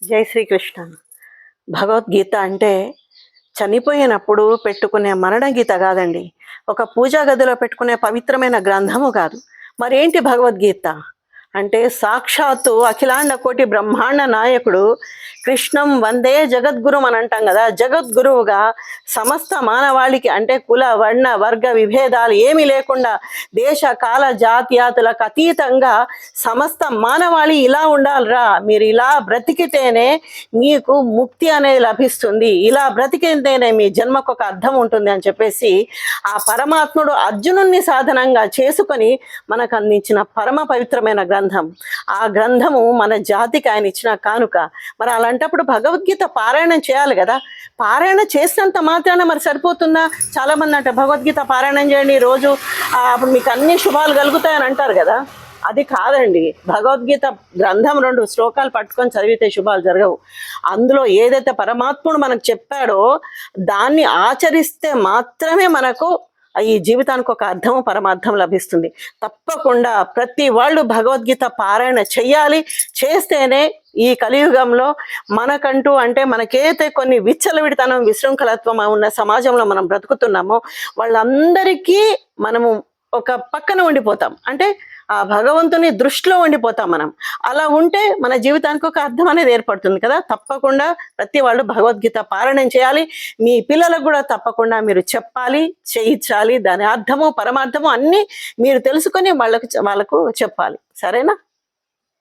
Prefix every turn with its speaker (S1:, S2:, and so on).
S1: జై శ్రీకృష్ణ. భగవద్గీత అంటే చనిపోయినప్పుడు పెట్టుకునే మరణ గీత కాదండి. ఒక పూజా గదిలో పెట్టుకునే పవిత్రమైన గ్రంథము కాదు. మరేంటి భగవద్గీత అంటే? సాక్షాత్తు అఖిలాండ కోటి బ్రహ్మాండ నాయకుడు కృష్ణం వందే జగద్గురు అని అంటాం కదా. జగద్గురువుగా సమస్త మానవాళికి అంటే కుల వర్ణ వర్గ విభేదాలు ఏమీ లేకుండా దేశ కాల జాతీయాతులకు అతీతంగా సమస్త మానవాళి ఇలా ఉండాలిరా, మీరు ఇలా బ్రతికితేనే మీకు ముక్తి అనేది లభిస్తుంది, ఇలా బ్రతికితేనే మీ జన్మకు ఒక అర్థం ఉంటుంది అని చెప్పేసి ఆ పరమాత్ముడు అర్జునుణ్ణి సాధనంగా చేసుకొని మనకు అందించిన పరమ పవిత్రమైన గ్రంథం. ఆ గ్రంథము మన జాతికి ఆయన ఇచ్చిన కానుక. మరి అలాంటప్పుడు భగవద్గీత పారాయణం చేయాలి కదా. పారాయణ చేసినంత మాత్రాన మరి సరిపోతుందా? చాలామంది అంటే భగవద్గీత పారాయణం చేయండి రోజు, అప్పుడు మీకు అన్ని శుభాలు కలుగుతాయని అంటారు కదా. అది కాదండి. భగవద్గీత గ్రంథం 2 శ్లోకాలు పట్టుకొని చదివితే శుభాలు జరగవు. అందులో ఏదైతే పరమాత్ముడు మనకు చెప్పాడో దాన్ని ఆచరిస్తే మాత్రమే మనకు ఈ జీవితానికి ఒక అర్థము పరమార్థం లభిస్తుంది. తప్పకుండా ప్రతి వాళ్ళు భగవద్గీత పారాయణ చెయ్యాలి. చేస్తేనే ఈ కలియుగంలో మనకంటూ అంటే మనకైతే కొన్ని విచ్చలవిడితనం విశృంఖలత్వం ఉన్న సమాజంలో మనం బ్రతుకుతున్నామో వాళ్ళందరికీ మనము ఒక పక్కన ఉండిపోతాం. అంటే ఆ భగవంతుని దృష్టిలో ఉండిపోతాం మనం. అలా ఉంటే మన జీవితానికి ఒక అర్థం అనేది ఏర్పడుతుంది కదా. తప్పకుండా ప్రతి వాళ్ళు భగవద్గీత పారాయణం చేయాలి. మీ పిల్లలకు కూడా తప్పకుండా మీరు చెప్పాలి, చేయించాలి. దాని అర్థము పరమార్థము అన్నీ మీరు తెలుసుకొని వాళ్ళకు చెప్పాలి. సరేనా?